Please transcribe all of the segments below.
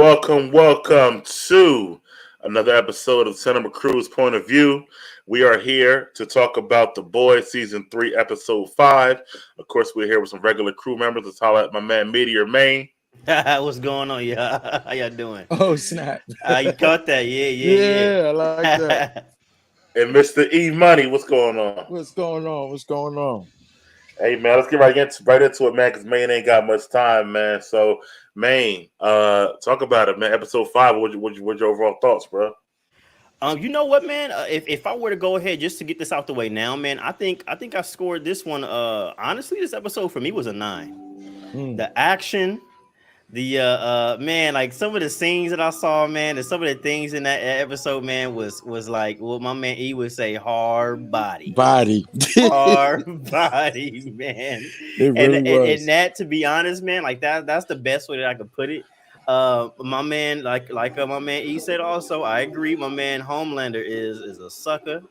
welcome to another episode of Cinema Crew's Point of View. We are here to talk about The Boys Season 3, Episode 5. Of course, we're here with some regular crew members. Let's holler at my man, Meteor Main. What's going on, y'all? How y'all doing? Oh, snap. You caught that? Yeah, I like that. And Mr. E Money, what's going on? What's going on? Hey, man, let's get right into it, man, because Main ain't got much time, man. So, Main, talk about it, man. Episode 5, what's your overall thoughts, bro? You know what, man? If I were to go ahead just to get this out the way now, man, I think I scored this one. Honestly, this episode for me was a 9. The action, the man, like some of the scenes that I saw, man, and some of the things in that episode, man, was like what my man E would say, hard body, hard body, man. It really was. And that, to be honest, man, like that's the best way that I could put it. My man, like my man E said, also, I agree. My man Homelander is a sucker.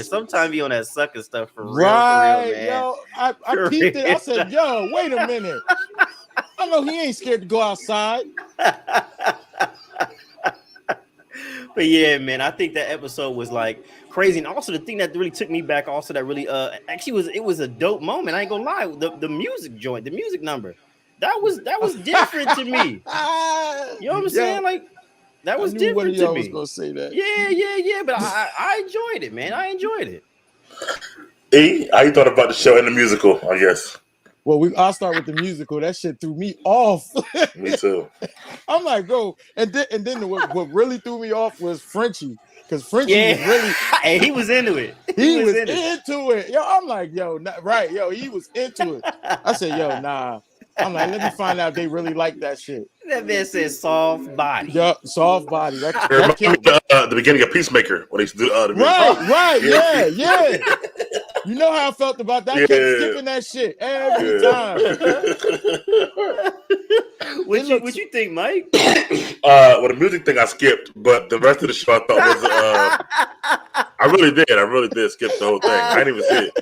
Sometimes he on that sucker stuff for real. Right, for real, man. yo, I peeped it. I said, yo, wait a minute. I know he ain't scared to go outside. But yeah, man, I think that episode was like crazy, and also the thing that really took me back, also that really actually was a dope moment. I ain't gonna lie, the music joint, the music number, that was different to me. You know what I'm saying? Like that was different to me. Was gonna say that. Yeah. But I enjoyed it, man. I enjoyed it. E, how you thought about the show and the musical? I guess. Well, I'll start with the musical. That shit threw me off. Me too. I'm like, bro, and then what really threw me off was Frenchie, because Frenchie was really, and he was into it. He was into it. Yo, I'm like, yo, right, yo, he was into it. I said, yo, nah. I'm like, let me find out if they really like that shit. That man said soft body. Yup, soft body. That the beginning of Peacemaker when they do the right, yeah. You know how I felt about that. I kept skipping that shit every time. What you think, Mike? Well, the music thing I skipped, but the rest of the show I thought was I really did skip the whole thing. I didn't even see it.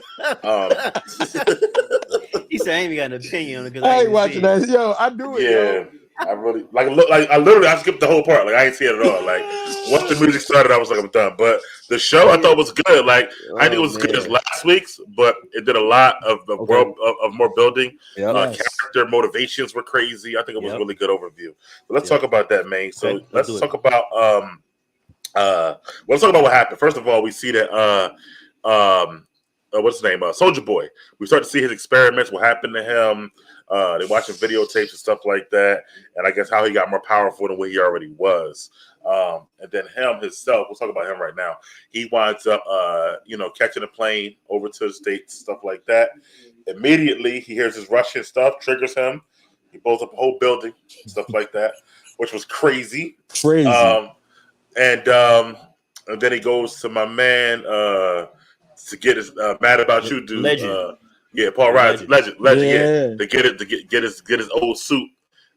He said I ain't even got an opinion on it because I ain't watching that. Yo, I do it. Yo. I really I skipped the whole part. Like I ain't see it at all. Like once the music started, I was like, I'm done. But the show I thought was good. Like I think it was as good as last week's, but it did a lot of the world of more building. Character motivations were crazy. I think it was a really good overview. But let's talk about that, man. So let's talk about let's talk about what happened. First of all, we see that what's his name? Soldier Boy. We start to see his experiments, what happened to him. They're watching videotapes and stuff like that, and I guess how he got more powerful than what he already was. And then him himself, we'll talk about him right now. He winds up, catching a plane over to the States, stuff like that. Immediately, he hears this Russian stuff, triggers him. He blows up a whole building, stuff like that, which was crazy. And then he goes to my man to get his Mad About You dude. Legend. Paul Riley, legend, to get his old suit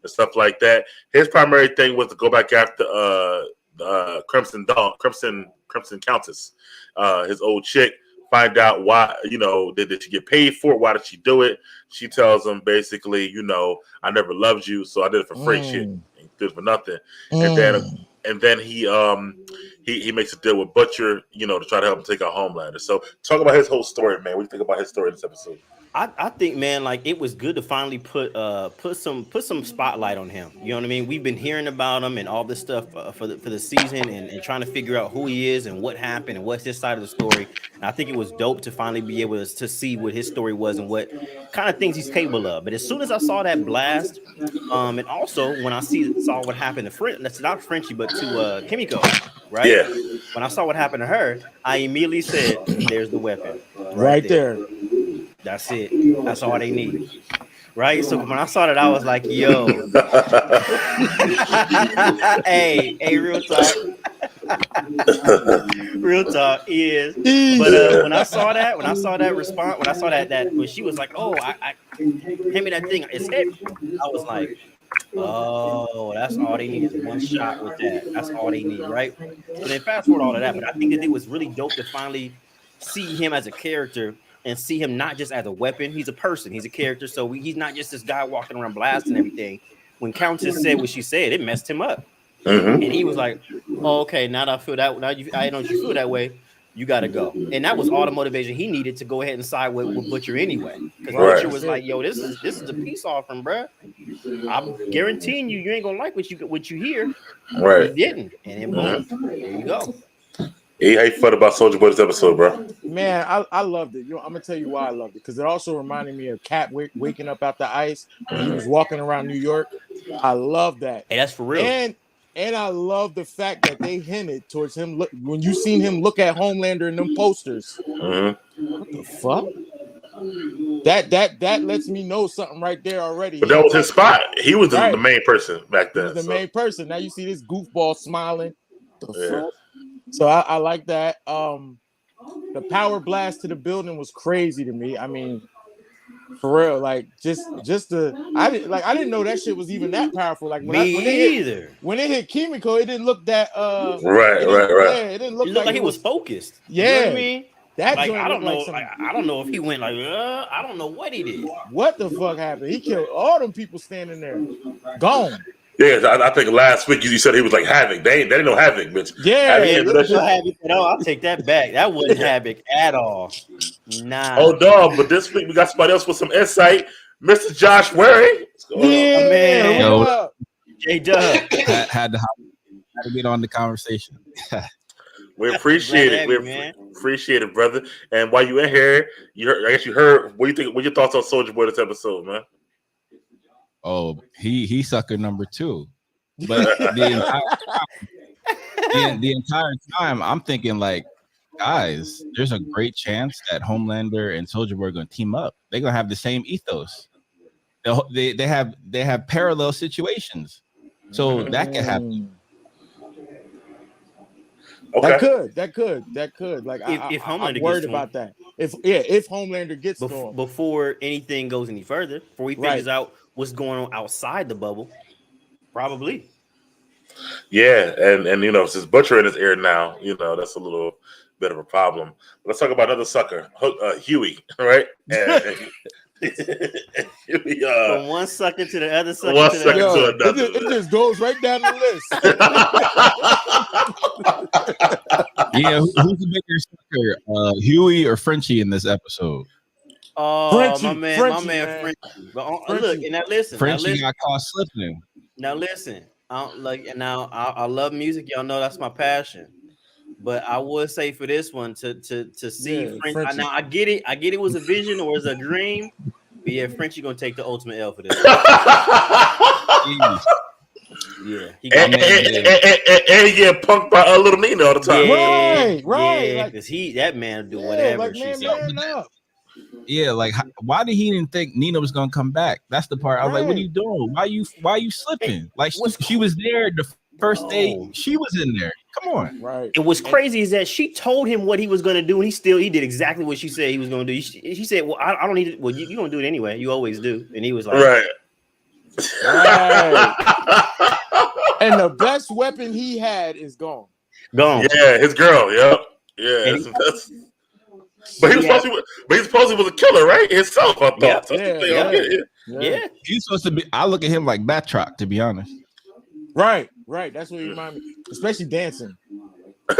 and stuff like that. His primary thing was to go back after Crimson Countess, his old chick. Find out why, did she get paid for it? Why did she do it? She tells him basically, I never loved you, so I did it for free. Shit, did it for nothing. And then he makes a deal with Butcher, to try to help him take out Homelander. So talk about his whole story, man. What do you think about his story in this episode? I think, man, like it was good to finally put some spotlight on him. You know what I mean? We've been hearing about him and all this stuff for the season and trying to figure out who he is and what happened and what's his side of the story. And I think it was dope to finally be able to see what his story was and what kind of things he's capable of. But as soon as I saw that blast, and also when I saw what happened to that's not Frenchie, but to Kimiko, right? Yeah. When I saw what happened to her, I immediately said, "There's the weapon, right there." That's it. That's all they need. Right? So when I saw that, I was like, yo. hey, real talk. Real talk is. But when I saw that response, when she was like, oh, I hand me that thing, it's heavy. I was like, oh, that's all they need is one shot with that. That's all they need, right? So then fast forward all of that. But I think that it was really dope to finally see him as a character and see him not just as a weapon. He's a person. He's a character. So he's not just this guy walking around blasting everything. when Countess said what she said, it messed him up. Mm-hmm. And he was like, oh, okay, now that I feel that, I know you feel that way, you got to go. And that was all the motivation he needed to go ahead and side with Butcher anyway. Because Right. Butcher was like, yo, this is the peace offering, bro. I'm guaranteeing you ain't gonna like what you hear. Right. He didn't. And then boom, there you go. Hey, how you felt about Soulja Boy this episode, bro? Man, I loved it. I'm gonna tell you why I loved it, because it also reminded me of Cat waking up out the ice when he was walking around New York. I love that. Hey, that's for real. And I love the fact that they hinted towards him. When you seen him look at Homelander in them posters, what the fuck? That lets me know something right there already. But that was his spot. He was the main person back then. He was the main person. Now you see this goofball smiling. The fuck? So I like that. The power blast to the building was crazy to me. I mean, for real, like just I didn't know that shit was even that powerful. Like when it hit Kimiko, it didn't look that right. Yeah, it didn't look like he was focused. Yeah, you know what I mean, that like I don't know. I don't know if he went like I don't know what he did. What the fuck happened? He killed all them people standing there. Gone. Yeah, I think last week you said he was like Havoc. They didn't know Havoc, bitch. Yeah, Havoc. No, I'll take that back. That wasn't Havoc at all. Nah. Oh, dog. But this week we got somebody else with some insight, Mr. Josh Waring. Yeah, man. Yo, J-Dub. had to get on the conversation. We appreciate it. We appreciate it, brother. And while you in here, I guess you heard. What do you think? What your thoughts on Soulja Boy this episode, man? Oh, he sucker number 2. But the entire time, I'm thinking like, guys, there's a great chance that Homelander and Soulja Boy are going to team up. They're going to have the same ethos. They have parallel situations, so that could happen. Okay. That could. Like if Homelander I'm worried gets about that. If Homelander gets to him before anything goes any further, before he figures out what's going on outside the bubble, probably. Yeah, and you know, since Butcher in his ear now, you know, that's a little bit of a problem. Let's talk about another sucker, Huey, right? Huey, from one sucker to the other sucker. To another. It just goes right down the list. Yeah, who's the bigger sucker, Huey or Frenchie in this episode? Oh, Frenchie, my man, Frenchie. But look, and now listen. Frenchie got caught slipping. Now listen. I love music. Y'all know that's my passion. But I would say for this one to see Frenchie. Now I get it. It was a vision or it's a dream. But yeah, Frenchie gonna take the ultimate L for this. Yeah, he get punked by Little Nina all the time. Right. Because that man do whatever she said. Yeah, like why did he didn't think Nina was gonna come back? That's the part. I was like, "What are you doing? Why you slipping? Like she was there the first day. She was in there. Come on, right." And what's crazy is that she told him what he was gonna do, and he did exactly what she said he was gonna do. She said, "Well, I don't need it. Well, you're gonna do it anyway. You always do." And he was like, "Right." And the best weapon he had is gone. Yeah, his girl. Yep. Yeah. But he was supposed to be a killer, right? Himself, I thought. Yeah. He's supposed to be. I look at him like Batroc, to be honest. Right. That's what he reminded me, especially dancing. Again,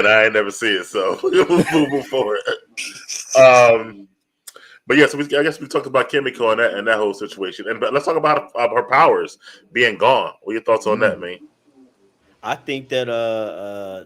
I ain't never seen it, so we'll move forward. But yeah, so I guess we talked about Kimiko and that whole situation, but let's talk about her powers being gone. What are your thoughts on that, man? I think that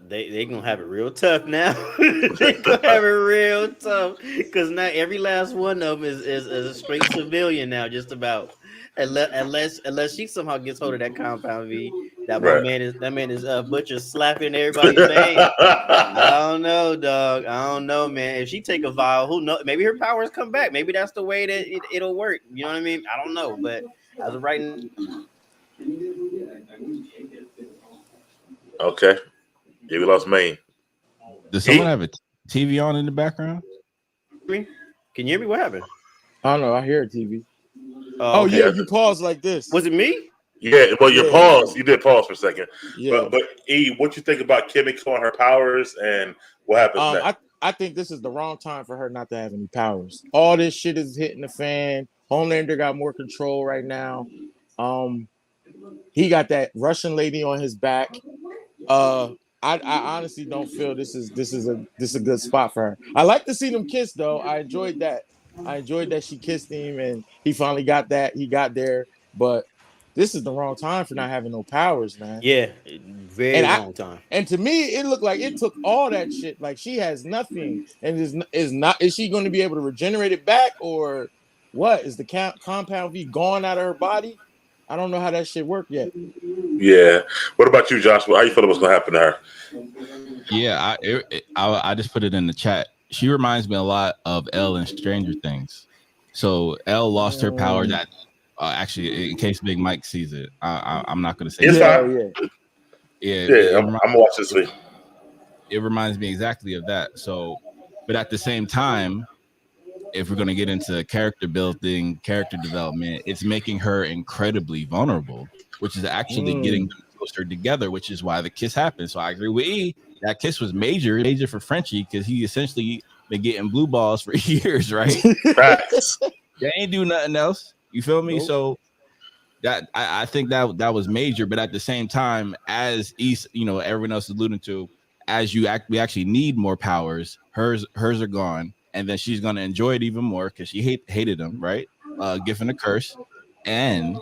they gonna have it real tough now. They gonna have it real tough because now every last one of them is a straight civilian now, just about. Unless she somehow gets hold of that compound V, that man is Butcher slapping everybody's face. I don't know, dog. I don't know, man. If she take a vial, who knows? Maybe her powers come back. Maybe that's the way that it'll work. You know what I mean? I don't know, but as of right now. Okay. Yeah, we lost Maine. Does someone have a TV on in the background? Can you hear me? What happened? I don't know. I hear a TV. Okay. Yeah, you paused like this. Was it me? Yeah, well, you paused. You did pause for a second. Yeah. But E, what you think about Kimiko and her powers and what happens next? I think this is the wrong time for her not to have any powers. All this shit is hitting the fan. Homelander got more control right now. He got that Russian lady on his back. I honestly don't feel this is a good spot for her. I like to see them kiss though. I enjoyed that. I enjoyed that she kissed him and he finally got that. He got there, but this is the wrong time for not having no powers, man. Yeah, very long time. And to me, it looked like it took all that shit. Like she has nothing, and is she going to be able to regenerate it back, or what? Is the compound V gone out of her body? I don't know how that shit worked yet. Yeah. What about you, Joshua? How you feel what's going to happen to her? Yeah, I just put it in the chat. She reminds me a lot of Elle in Stranger Things. So Elle lost her power. That actually, in case Big Mike sees it, I'm not going to say. It's that. fine. Yeah. I'm gonna watch this week. It reminds me exactly of that. So, but at the same time, if we're going to get into character building, character development, it's making her incredibly vulnerable, which is actually getting them closer together, which is why the kiss happened. So I agree with E. That kiss was major for Frenchie because he essentially been getting blue balls for years, right? They ain't do nothing else. You feel me? Nope. So that I think that was major, but at the same time, as East, everyone else is alluding to, as we actually need more powers. Hers are gone, and then she's gonna enjoy it even more because she hated them, right? Given a curse, and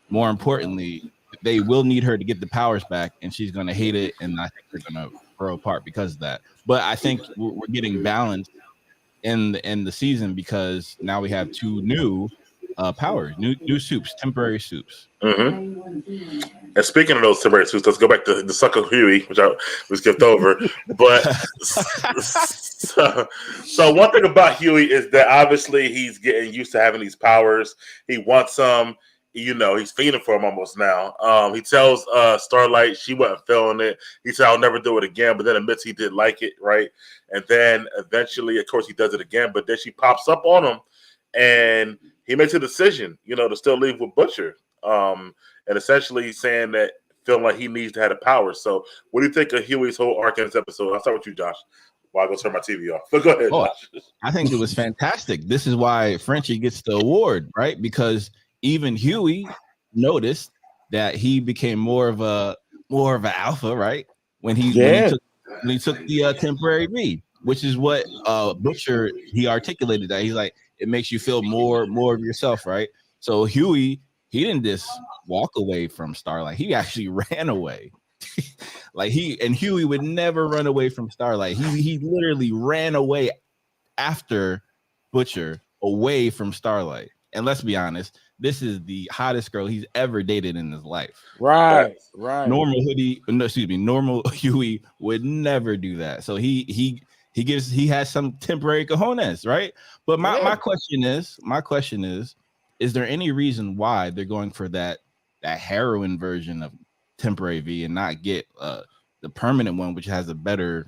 more importantly, they will need her to get the powers back, and she's gonna hate it, and I think they're gonna grow apart because of that. But I think we're getting balance in the season because now we have two new powers, new soups, temporary soups. Mm-hmm. And speaking of those temporary soups, let's go back to the sucker Huey, which I skipped over. But so one thing about Huey is that obviously he's getting used to having these powers. He wants some. He's fiending for him almost now. He tells Starlight she wasn't feeling it. He said, "I'll never do it again," but then admits he did like it, right? And then eventually, of course, he does it again. But then she pops up on him, and he makes a decision, to still leave with Butcher, and essentially saying that feeling like he needs to have the power. So, what do you think of Huey's whole arc in this episode? I'll start with you, Josh. While I go turn my TV off. But go ahead, Josh. I think it was fantastic. This is why Frenchie gets the award, right? Because even Huey noticed that he became more of an alpha, right? When he took the temporary V, which is what Butcher, he articulated that he's like, it makes you feel more of yourself, right? So Huey, he didn't just walk away from Starlight, he actually ran away. Huey would never run away from Starlight. He literally ran away after Butcher, away from Starlight. And let's be honest, this is the hottest girl he's ever dated in his life. Right. Normal Huey would never do that. So he has some temporary cojones, right? But my question is there any reason why they're going for that heroin version of temporary V and not get the permanent one, which has a better,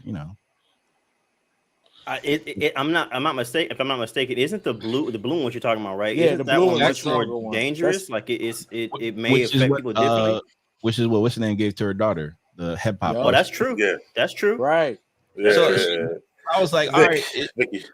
I'm not mistaken. If I'm not mistaken, isn't the blue one what you're talking about, right? Yeah, isn't the that blue one one's much more dangerous? Like it may affect people differently. Which is what what's the name gave to her daughter, the head pop. Oh, that's true. Yeah, that's true. Right. Yeah. So I was like, all right,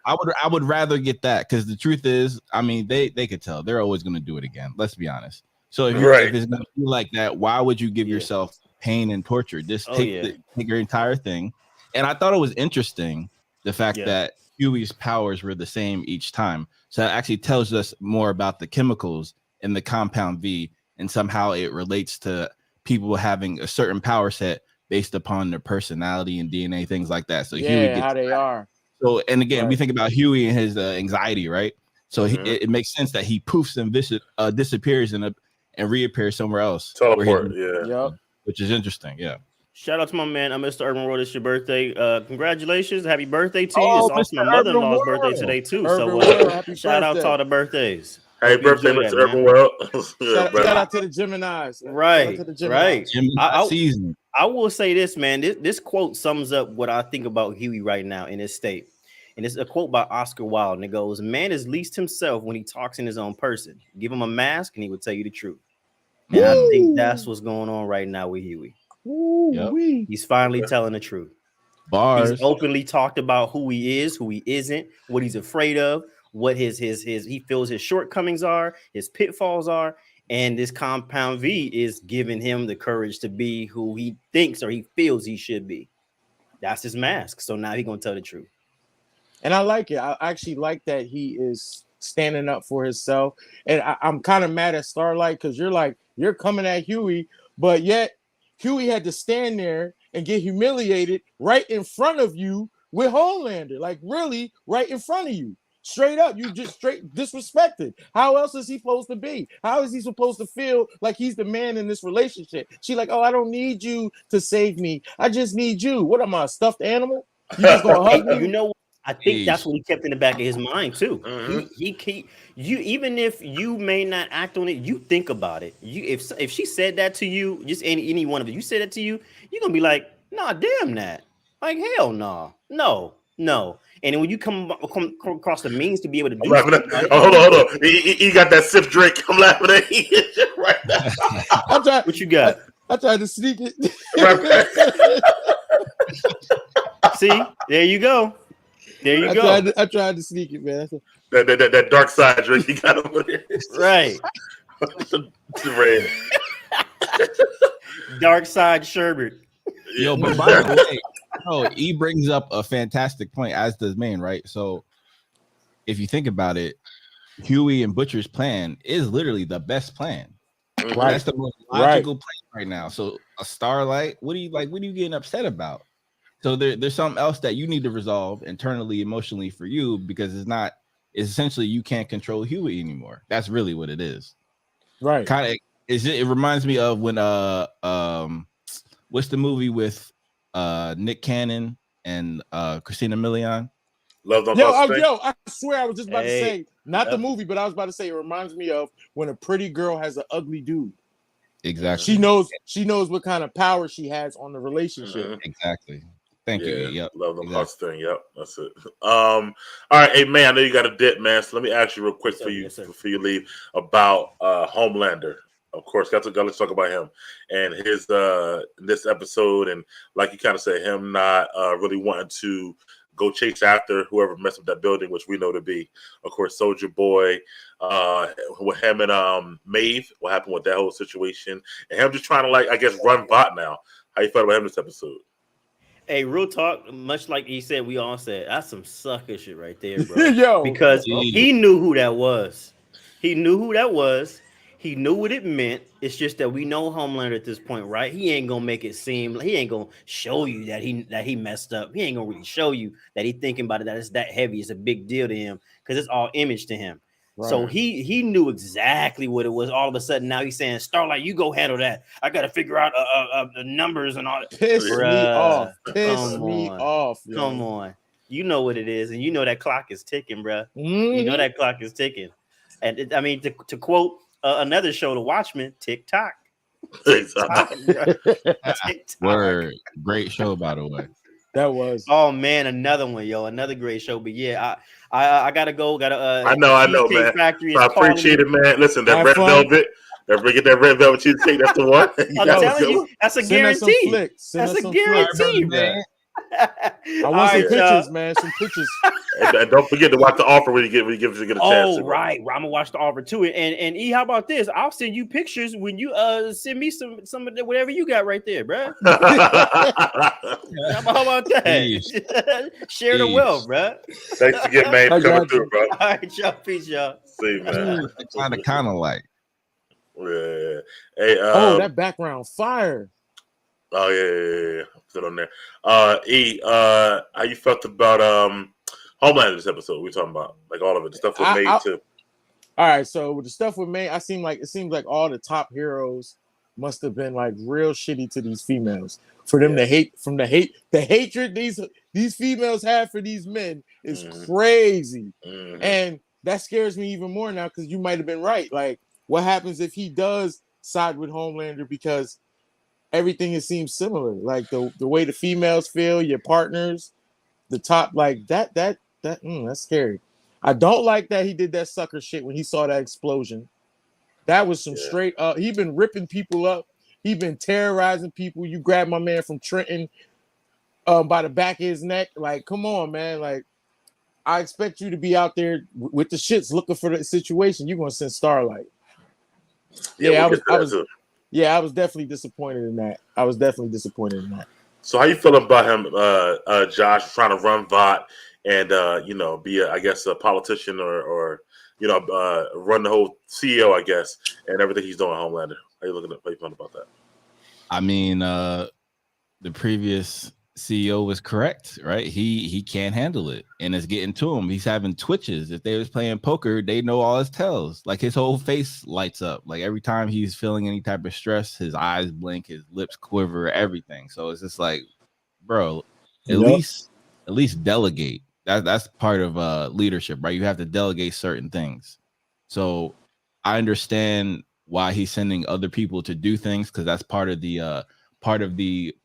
I would rather get that because the truth is, I mean, they could tell they're always going to do it again. Let's be honest. So if it's going to be like that, why would you give yourself pain and torture? Just take your entire thing. And I thought it was interesting the fact that Huey's powers were the same each time. So that actually tells us more about the chemicals in the compound V, and somehow it relates to people having a certain power set based upon their personality and DNA, things like that. So Huey gets how they are. So, and again, we think about Huey and his anxiety, right? So it makes sense that he poofs and disappears and reappears somewhere else. Teleport, which is interesting. Yeah. Shout out to my man, Mr. Urban World. It's your birthday. Congratulations. Happy birthday to you. It's also my mother-in-law's birthday today, too. Shout out to all the birthdays. Happy birthday, Mr. Urban World. Shout out to the Geminis. Right. Season. I will say this, man. This quote sums up what I think about Huey right now in his state. And it's a quote by Oscar Wilde. And it goes, "Man is least himself when he talks in his own person. Give him a mask and he will tell you the truth." And I think that's what's going on right now with Huey. He's finally telling the truth. Bars. He's openly talked about who he is, who he isn't, what he's afraid of, what he feels his shortcomings are, his pitfalls are, and this Compound V is giving him the courage to be who he thinks or he feels he should be. That's his mask. So now he's gonna tell the truth. And I like it. I actually like that he is standing up for himself. And I'm kind of mad at Starlight because you're coming at Huey, but yet Huey had to stand there and get humiliated right in front of you with Homelander, like really right in front of you. Straight up, you just straight disrespected. How else is he supposed to be? How is he supposed to feel like he's the man in this relationship? She like, oh, I don't need you to save me. I just need you. What am I, a stuffed animal? You just gonna hug me? You know, I think that's what he kept in the back of his mind too. He even if you may not act on it, you think about it. You if she said that to you, just any one of you said that to you, you're gonna be like, nah, damn that. Like hell no. And then when you come across the means to be able to do something, hold on. He got that sip drink. I'm laughing at you right now. What you got? I tried to sneak it. See, there you go. There you go. I tried to sneak it, man. That dark side drink you got over there. Right. Red. Dark side sherbet. Yo, but by the way, he brings up a fantastic point, as does Maine, right? So if you think about it, Huey and Butcher's plan is literally the best plan. Right. That's the most logical plan right now. So a Starlight, what are you getting upset about? So there's something else that you need to resolve internally, emotionally for you, because it's essentially you can't control Huey anymore. That's really what it is. Right. Kind of it reminds me of when what's the movie with Nick Cannon and Christina Milian? Love Don't Yo, I swear I was just about to say, not the movie, but I was about to say it reminds me of when a pretty girl has an ugly dude. Exactly. She knows what kind of power she has on the relationship. Exactly. Thank you. Yep. Love them thing. Yep, that's it. All right, hey man, I know you got a dip, man. So let me ask you real quick before you leave about Homelander. Of course, let's talk about him and his this episode, and like you kind of said, him not really wanting to go chase after whoever messed up that building, which we know to be, of course, Soldier Boy. With him and Maeve, what happened with that whole situation, and him just trying to run bot now. How you felt about him this episode? Hey, real talk, much like he said, we all said, that's some sucker shit right there, bro. Yo, because he knew who that was. He knew who that was. He knew what it meant. It's just that we know Homelander at this point, right? He ain't gonna make it seem, he ain't gonna show you that he messed up. He ain't gonna really show you that he thinking about it, that it's that heavy. It's a big deal to him because it's all image to him. Right. So he knew exactly what it was. All of a sudden, now he's saying, "Starlight, you go handle that. I got to figure out the numbers and all that." Piss me off. Piss me off. Yo. Come on. You know what it is, and you know that clock is ticking, bro. You know that clock is ticking. And to quote another show, The Watchmen, tick tock. Word. Great show, by the way. That was. Oh man, another one, yo, another great show. But yeah, I gotta go. I know, man. Factory I appreciate it, man. Listen, that red velvet. Get that red velvet cheesecake. That's the one. I'm telling you, that's a guarantee. That's a guarantee, man. I want some pictures, man. Some pictures. And don't forget to watch The Offer when you get a chance. Oh, right. I'm gonna watch The Offer too. And E, how about this? I'll send you pictures when you send me some of the, whatever you got right there, bro. How about that? Share the wealth, bro. Thanks again, man, for coming through, bro. All right, y'all. Peace, y'all. See, man. Kind of like. Yeah. Hey. That background fire. Oh yeah. Sit on there. E, how you felt about Homeland this episode? We're talking about like all of it, the stuff with May too. All right, so with the stuff with May, it seems like all the top heroes must have been like real shitty to these females. For them to hate, the hatred these females have for these men is crazy, and that scares me even more now because you might have been right. Like, what happens if he does side with Homelander because everything seems similar, like the way the females feel, your partners, the top, like that's scary. I don't like that he did that sucker shit when he saw that explosion. That was some straight up. He been ripping people up. He been terrorizing people. You grab my man from Trenton by the back of his neck. Like, come on, man. Like, I expect you to be out there with the shits looking for the situation. You're gonna send Starlight. Yeah, I was definitely disappointed in that. So how you feel about him, Josh, trying to run VOT and be I guess a politician or run the whole CEO, I guess, and everything he's doing, Homelander? How you feeling about that? I mean, the previous CEO was correct, right? He can't handle it, and it's getting to him. He's having twitches. If they was playing poker, they know all his tells. Like his whole face lights up. Like every time he's feeling any type of stress, his eyes blink, his lips quiver, everything. So it's just like, bro, at least delegate. That's part of leadership, right? You have to delegate certain things. So I understand why he's sending other people to do things, because that's part of the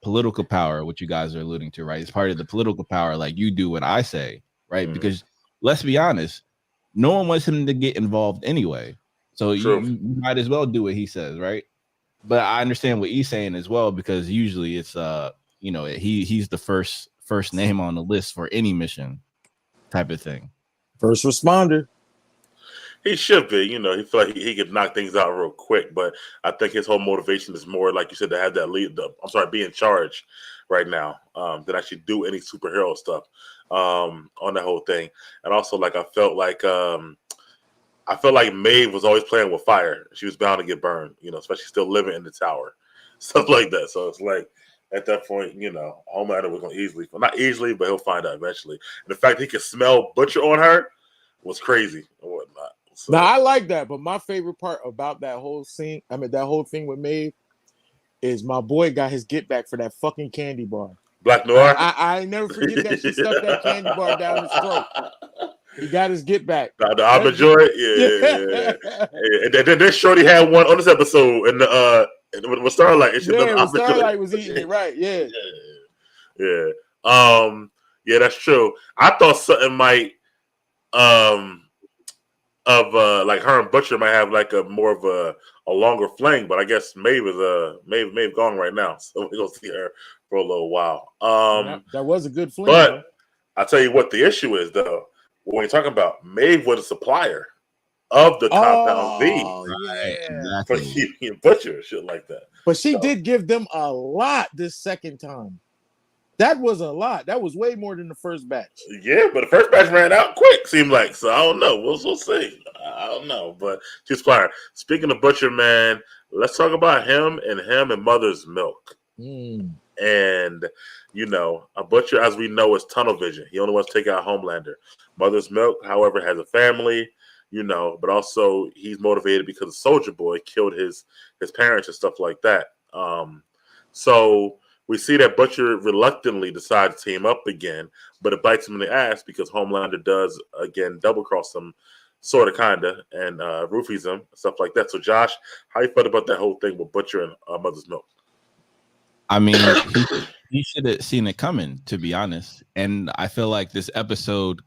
political power, which you guys are alluding to, right? It's part of the political power, like you do what I say, right? Mm-hmm. Because let's be honest, no one wants him to get involved anyway. So you might as well do what he says, right? But I understand what he's saying as well, because usually it's he's the first name on the list for any mission type of thing. First responder. He should be, he feel like he could knock things out real quick, but I think his whole motivation is more, like you said, to have that be in charge right now, than actually do any superhero stuff on that whole thing. And also, like, I felt like Maeve was always playing with fire. She was bound to get burned, especially still living in the tower, stuff like that. So it's like, at that point, Homelander was going to not easily, but he'll find out eventually. And the fact that he could smell Butcher on her was crazy and whatnot. So. Now I like that, but my favorite part about that whole scene, that whole thing with Maeve, is my boy got his get back for that fucking candy bar. Black Noir. I never forget that she stuck that candy bar down his throat. He got his get back. The Amajoy, yeah. And then Shorty had one on this episode, and with Starlight, Starlight was eating it, right? Yeah. Yeah, that's true. I thought something might like her and Butcher might have like a more of a longer fling, but I guess Maeve is gone right now, so we're gonna see her for a little while. That was a good fling, but though. I'll tell you what the issue is, though. When you're talking about, Maeve was a supplier of the Compound V, right, for Huey and Butcher, shit like that. But she did give them a lot this second time. That was a lot. That was way more than the first batch. Yeah, but the first batch ran out quick, seemed like. So I don't know. We'll see. I don't know. But she's fire. Speaking of Butcher, man, let's talk about him and Mother's Milk. And, a Butcher, as we know, is tunnel vision. He only wants to take out Homelander. Mother's Milk, however, has a family, but also he's motivated because Soldier Boy killed his parents and stuff like that. So we see that Butcher reluctantly decides to team up again, but it bites him in the ass because Homelander does, again, double-cross him, sort of, kind of, and roofies him, stuff like that. So, Josh, how you felt about that whole thing with Butcher and Mother's Milk? I mean, he should have seen it coming, to be honest. And I feel like this episode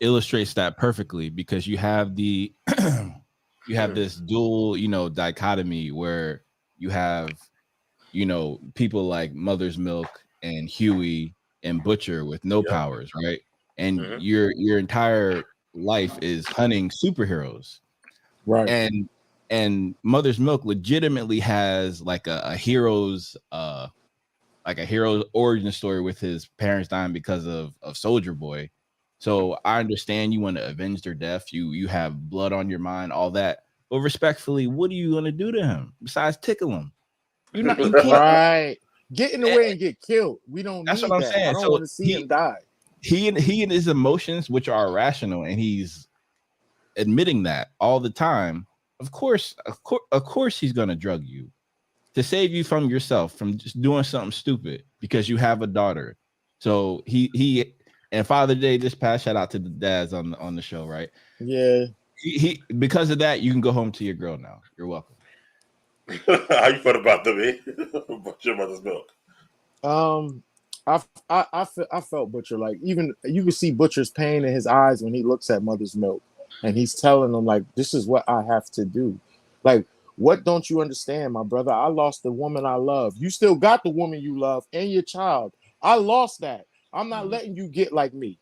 illustrates that perfectly, because you have this dual, dichotomy where you have, people like Mother's Milk and Huey and Butcher with no powers, right? And your entire life is hunting superheroes, right? And Mother's Milk legitimately has like a hero's origin story with his parents dying because of Soldier Boy. So I understand you want to avenge their death. You have blood on your mind, all that. But respectfully, what are you going to do to him besides tickle him? You can't. Right. Get in the way and get killed. We don't. That's need what I'm that. saying. I don't want to see him die. He and his emotions, which are irrational, and he's admitting that all the time. Of course, he's gonna drug you to save you from yourself, from just doing something stupid because you have a daughter. So he and Father Day this past, shout out to the dads on the show, right? Yeah. He because of that, you can go home to your girl now. You're welcome. How you felt about Butcher Mother's Milk? I felt Butcher, like, even you can see Butcher's pain in his eyes when he looks at Mother's Milk. And he's telling them, like, this is what I have to do. Like, what don't you understand, my brother? I lost the woman I love. You still got the woman you love and your child. I lost that. I'm not letting you get like me.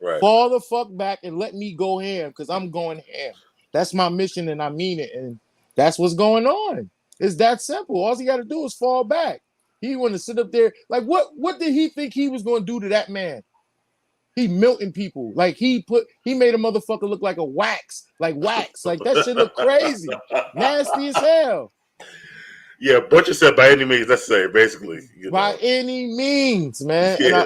Right. Fall the fuck back and let me go ham because I'm going ham. That's my mission and I mean it. And that's what's going on. It's that simple. All he got to do is fall back. He want to sit up there. Like, what did he think he was going to do to that man? He melting people. Like, he made a motherfucker look like a wax. Like, that shit look crazy. Nasty as hell. Yeah, Butcher said by any means necessary, basically. By any means, man. Yeah,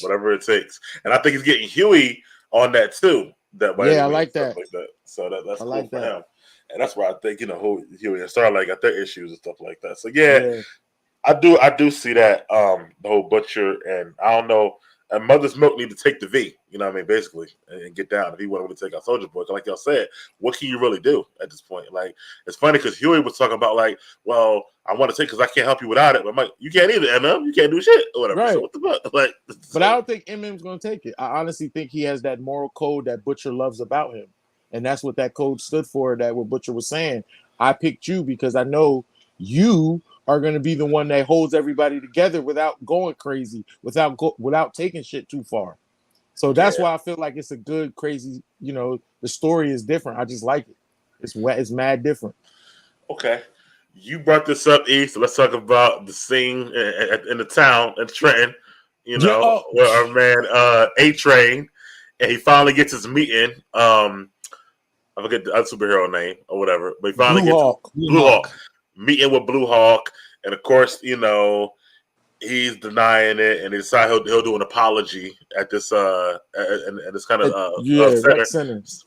whatever it takes. And I think he's getting Huey on that too. I like that. Like that. So that's cool like for that. him. And that's where I think, Huey and Starlight got their issues and stuff like that. So yeah. I do see that the whole Butcher, and I don't know, and Mother's Milk need to take the V, you know what I mean, basically, and get down if he wanted to take out Soulja Boy. Like y'all said, what can you really do at this point? Like, it's funny because Huey was talking about like, well, I want to take because I can't help you without it. But I'm like, you can't either, MM. You can't do shit or whatever. Right. So what the fuck? Like, but I don't think MM's gonna take it. I honestly think he has that moral code that Butcher loves about him, and that's what that code stood for. That what Butcher was saying. I picked you because I know you are going to be the one that holds everybody together without going crazy, without taking shit too far. So that's why I feel like it's a good, crazy, the story is different. I just like it. It's mad different. Okay. You brought this up, E, so let's talk about the scene in the town in Trenton, where our man A-Train, and he finally gets his meeting. I forget the other superhero name or whatever, but he finally gets Blue Hawk. Meeting with Blue Hawk, and of course, he's denying it, and he decided he'll do an apology at this and this kind of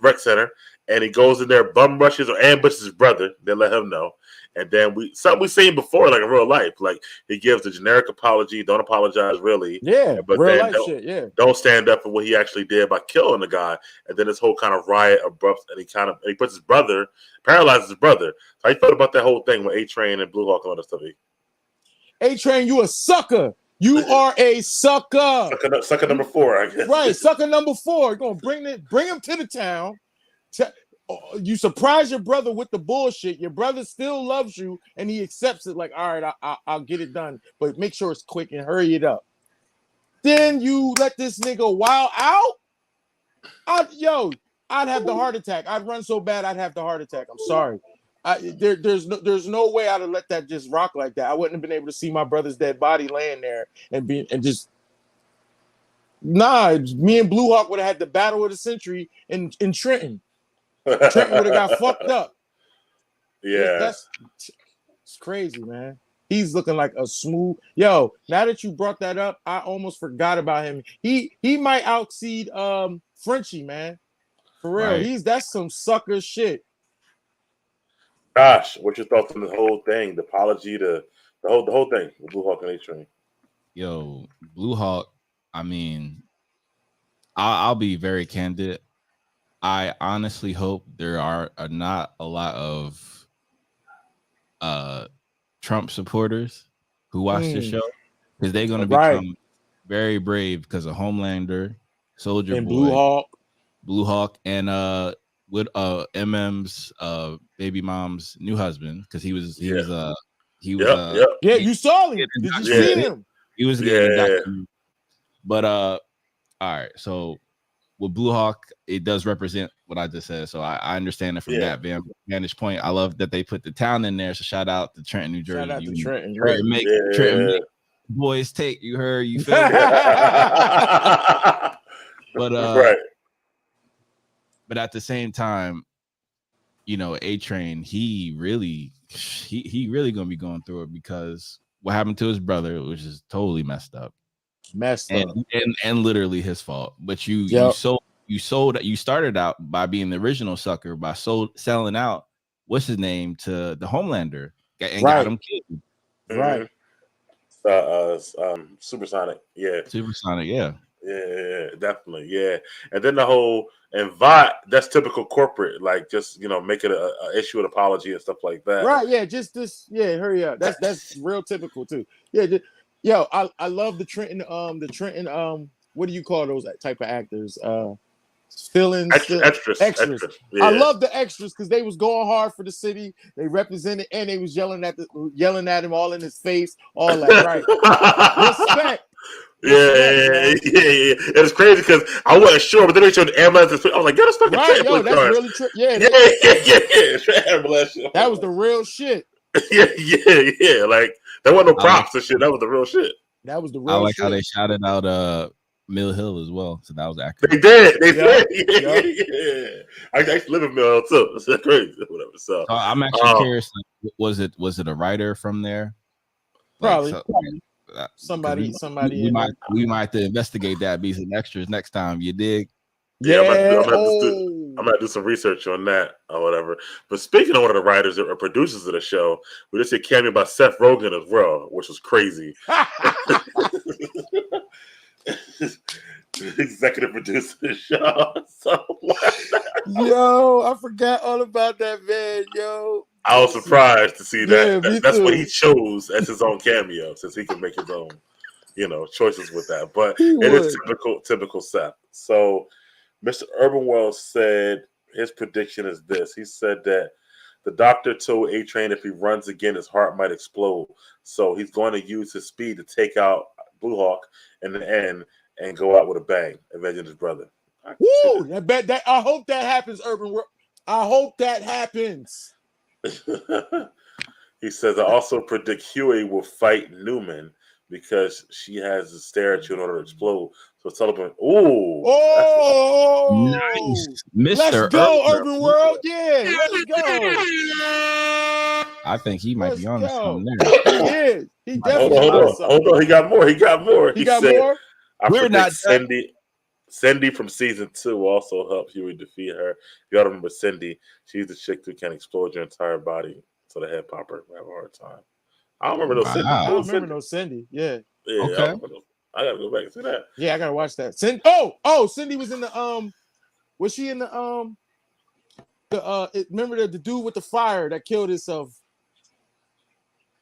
rec center, and he goes in there, bum rushes or ambushes his brother. They let him know, and then something we've seen before, like in real life, like he gives a generic apology, don't apologize really, but real then life shit, don't stand up for what he actually did by killing the guy, and then this whole kind of riot erupts, and he puts his brother, paralyzes his brother. So how you felt about that whole thing with A-Train and Blue Hawk and all that stuff? A-Train, you a sucker. You are a sucker. Sucker number 4, I guess. Right, sucker number 4. You're gonna bring him to the town. You surprise your brother with the bullshit. Your brother still loves you, and he accepts it. Like, all right, I'll get it done, but make sure it's quick and hurry it up. Then you let this nigga wild out. I'd have the heart attack. I'd run so bad I'd have the heart attack. I'm sorry. There's no way I'd have let that just rock like that. I wouldn't have been able to see my brother's dead body laying there and just. Nah, me and Blue Hawk would have had the battle of the century in Trenton. Trenton would have got fucked up. Yeah, it's crazy, man. He's looking like a smooth. Now that you brought that up, I almost forgot about him. He might outseed Frenchie, man. For real, right. That's some sucker shit. Gosh, what's your thoughts on the whole thing? The apology, the whole thing with Blue Hawk and A-Train. Yo, Blue Hawk. I mean, I'll be very candid. I honestly hope there are not a lot of Trump supporters who watch this show, because they're going to become very brave because of Homelander, Soulja Boy, Blue Hawk, and with MM's baby mom's new husband, because he was you saw him. Did you see him? He was getting but all right, so with Blue Hawk, it does represent what I just said, so I understand it from that vantage point. I love that they put the town in there, so shout out to Trenton, New Jersey. Shout out to Trenton. Trenton make boys take, you heard, you feel me? But but at the same time, A-Train, he really gonna be going through it, because what happened to his brother, which is totally messed up. And literally his fault. But you started out by being the original sucker by selling out what's his name to the Homelander and got him killed. Right. Supersonic, Supersonic, yeah, definitely, yeah. And then the whole Vought, that's typical corporate, like just make it a issue an apology and stuff like that. Right, hurry up. That's real typical too. Yeah, I love the Trenton what do you call those type of actors? Extras. Yeah. I love the extras because they was going hard for the city. They represented, and they was yelling at him all in his face, all that. Right. Respect. Yeah. It was crazy because I wasn't sure, but then they showed the ambulance. I was like, "Get us fucking Right, yo, ambulance that's cars." really true. Yeah, Ambulance. that was the real shit. yeah. Like there wasn't no props and shit. That was the real shit. That was the I real like shit. how they shouted out Mill Hill as well. So that was accurate. They did. They Yeah, did. Yeah. I used to live in Mill Hill too. It's crazy. Whatever. So I'm actually curious. Like, was it a writer from there? Probably. Like, Somebody we might have to investigate that. Be some extras next time. You dig? Yeah. I'm gonna do some research on that or whatever. But speaking of one of the writers or producers of the show, we just did a cameo by Seth Rogen as well, which was crazy. Executive producer of the show. So, Yo, I forgot all about that, man. Yo, I was surprised to see that. Yeah, me That's what too. he chose as his own cameo, since he can make his own, choices with that. But He it is would. typical Seth. So Mr. Urban Wells said his prediction is this. He said that the doctor told A-Train if he runs again, his heart might explode. So he's going to use his speed to take out Blue Hawk in the end and go out with a bang, avenging his brother. Woo! I hope that happens, Urban World. I hope that happens. He says, I also predict Huey will fight Newman because she has the stare at you in order to explode. So Sullivan, Nice, Mr. Let's go, Urban. Urban World. Yeah, let's go. I think he might be on Let's go. something there. He is. He definitely hold on. He got more. He got more. He got more. I We're not Cindy from season 2 also helped Huey defeat her. If y'all remember Cindy, she's the chick who can explode your entire body so the head popper will have a hard time. I don't remember no Cindy. I don't remember no Cindy. Yeah. Okay. I gotta go back and see that. Yeah, I gotta watch that. Cindy was in the was she in the remember the dude with the fire that killed himself?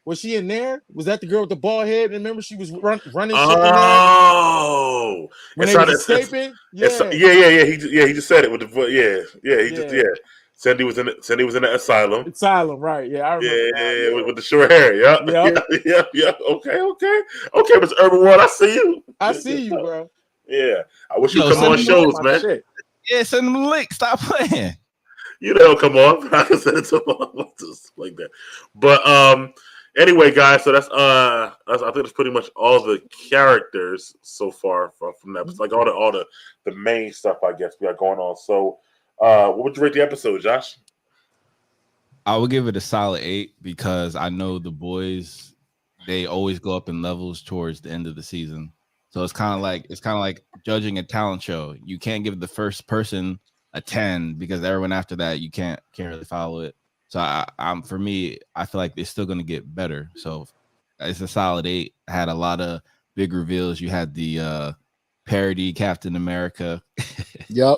Was she in there? Was that the girl with the bald head? And remember she was running shit in there? Oh, when they was escaping? Yeah. He just said it with the voice. Yeah. Cindy was in it. Cindy was in the asylum. Asylum, right? Yeah, I remember. Yeah, with the short hair. Yeah. Okay. Mr. Urban World, I see you. I see you, bro. Yeah, I wish you come on shows, man. Shit. Yeah, send them a link. Stop playing. They'll come on. I can send it to them like that. But anyway, guys, so that's I think that's pretty much all the characters so far from that. It's like all the main stuff I guess we got going on. So what would you rate the episode, Josh? I would give it a solid 8 because I know the boys, they always go up in levels towards the end of the season. So it's kind of like judging a talent show. You can't give the first person a 10 because everyone after that you can't really follow it. So for me, I feel like it's still going to get better. So it's a solid 8. I had a lot of big reveals. You had the parody Captain America. Yep.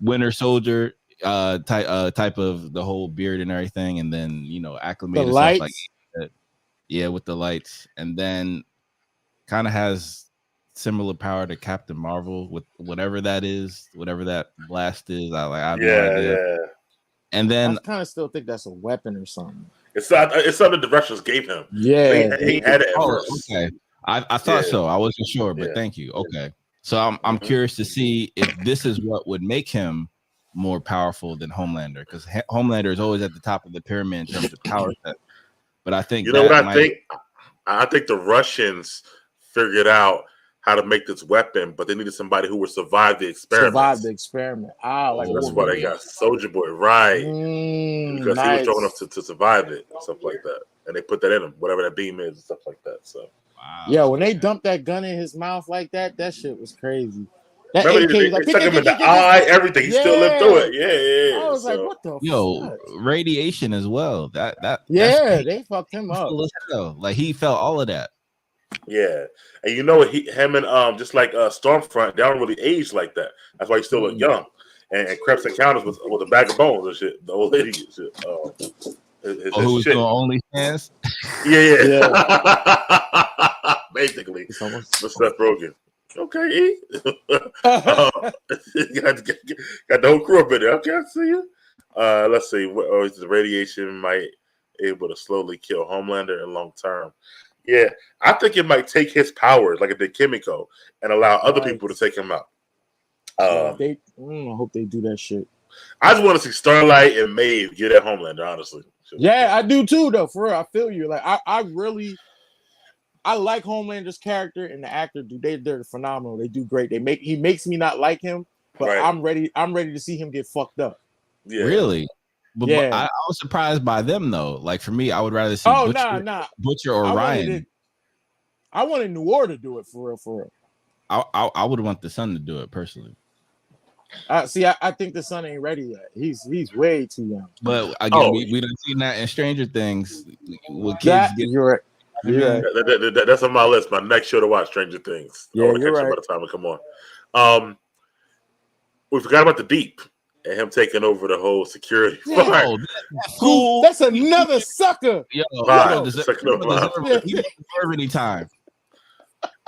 Winter Soldier type of the whole beard and everything, and then acclimated the lights. Stuff like that. Yeah, with the lights, and then kind of has similar power to Captain Marvel with whatever that is, whatever that blast is. I have no idea. Yeah. And then I kind of still think that's a weapon or something. It's something the directors gave him. Yeah, he had it at first. Okay. I thought so. I wasn't sure, but thank you. Okay. So I'm curious to see if this is what would make him more powerful than Homelander, because Homelander is always at the top of the pyramid in terms of power set. But I think I think the Russians figured out how to make this weapon, but they needed somebody who would survive the experiment. That's why they got Soldier Boy, right? Because he was strong enough to survive it, and stuff like that. And they put that in him, whatever that beam is, and stuff like that. So, yeah, when they dumped that gun in his mouth like that shit was crazy. That remember, they stuck him in the eye, everything. He still lived through it. Yeah. I was like, what the fuck? Radiation as well. They fucked him up. Like he felt all of that. Yeah, and him and just like Stormfront, they don't really age like that. That's why he still look young. And Krebs Encounters with a bag of bones and shit. The old lady and shit. Who was doing OnlyFans? Yeah. Basically, with Seth Rogen. Okay, got the whole crew up in there. Okay, I see you. Let's see. The radiation might able to slowly kill Homelander in long term. Yeah, I think it might take his powers, like it did Kimiko, and allow other Right. people to take him out. I hope they do that shit. I just want to see Starlight and Maeve get at Homelander, honestly. Yeah, I do too, though. For real, I feel you. Like I like Homelander's character and the actor. They're phenomenal. They do great. He makes me not like him, but Right. I'm ready to see him get fucked up. Yeah. Really? But Yeah. I was surprised by them though. Like for me, I would rather see Butcher or Ryan. I wanted Noir to do it for real. I would want the son to do it personally. I think the son ain't ready yet. He's way too young. But again, we done seen that in Stranger Things. With kids You're right. You're right. That's on my list. My next show to watch, Stranger Things. Yeah, I want to you're catch it right. by the time it come on. We forgot about the Deep and him taking over the whole security. Yeah. part. Oh, that's cool. That's another sucker. Yo, Wow. he don't deserve any time.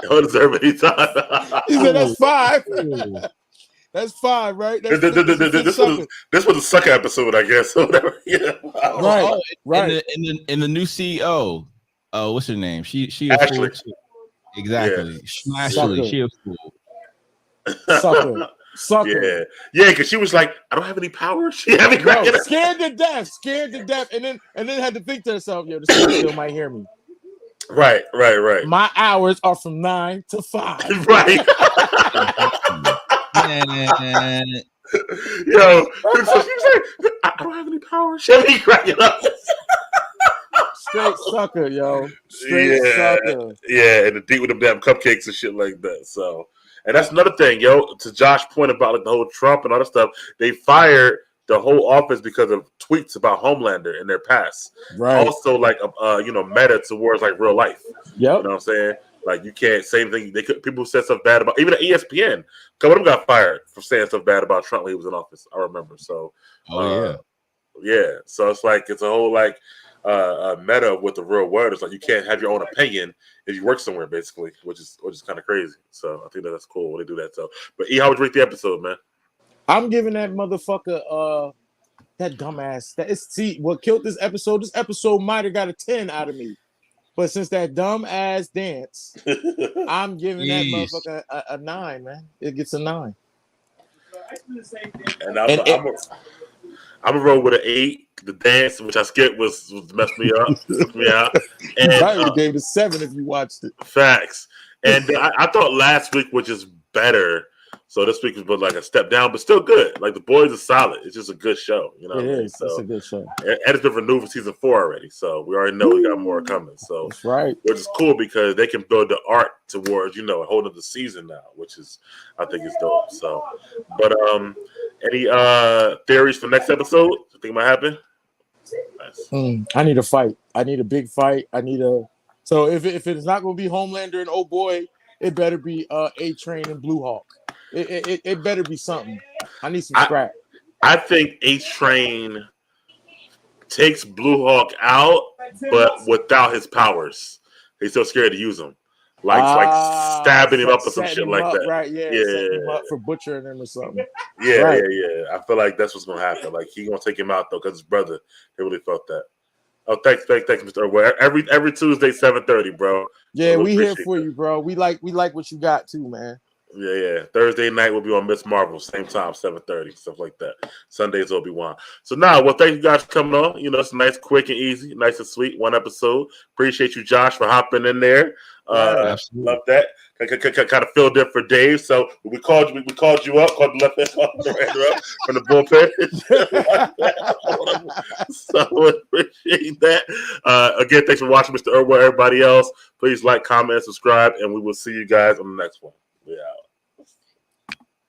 He don't deserve any time. He said that's 5. That's 5, right? That's This was a sucker episode, I guess. Or whatever. Yeah. Wow. Right. In the new CEO, what's her name? She a Ashley. fool too. Exactly. Yeah. Ashley, she a fool. Sucker. Yeah, because she was like, I don't have any power. She had me cracking up. Scared to death, and then had to think to herself, yo, this still might hear me. Right. My hours are from 9 to 5. Right. Man. Yo, so she was like, I don't have any power. She had me cracking up. Straight sucker, yo. Straight sucker. Yeah, and the Deep with them damn cupcakes and shit like that. So, and that's another thing, yo. To Josh's point about like the whole Trump and all that stuff, they fired the whole office because of tweets about Homelander in their past. Right. Also, like meta towards like real life. Yep. You know what I'm saying? Like you can't say anything. People said stuff bad about even at ESPN. A couple of them got fired for saying stuff bad about Trump when he was in office. I remember. So, yeah. So it's like it's a whole like meta with the real world. It's like you can't have your own opinion if you work somewhere, basically, which is kind of crazy. So I think that's cool when they do that. So, but how would you rate the episode, man? I'm giving that motherfucker that dumbass. What killed this episode? This episode might have got a 10 out of me. But since that dumb ass dance, I'm giving that motherfucker a 9, man. It gets a 9. And I'm gonna roll with an 8. The dance, which I skipped, was messed me up. Took me out. And I would have gave it a 7 if you watched it. Facts. And I thought last week was just better. So this week was like a step down, but still good. Like the boys are solid. It's just a good show. You know what I mean? So It's a good show. And it's been renewed for season 4 already. So we already know we got more coming. So that's right. Which is cool because they can build the art towards, a whole other season now, which is I think is dope. So but any theories for next episode? You think it might happen? Nice. I need a fight. I need a big fight. So if it's not gonna be Homelander and oh boy, it better be A-Train and Blue Hawk. It better be something. I need some scrap. I think A-Train takes Blue Hawk out, but without his powers. He's still scared to use them. Like stabbing him up or some shit like that. Right, yeah. Setting him up for butchering him or something. Yeah, right. yeah. I feel like that's what's gonna happen. Like he gonna take him out though, because his brother, they really felt that. Oh, thanks, Mr. Irwin. Every Tuesday, 7:30, bro. Yeah, we here for you, bro. We like what you got too, man. Yeah. Thursday night we'll be on Miss Marvel, same time, 7:30, stuff like that. Sundays Obi-Wan. So well, thank you guys for coming on. It's nice, quick and easy, nice and sweet. One episode. Appreciate you, Josh, for hopping in there. Love that. Kind of filled in for Dave. So we called you up, called the left hand up from the bullpen. So appreciate that. Again, thanks for watching, Mr. Irwin. Everybody else, please like, comment, subscribe, and we will see you guys on the next one. Yeah.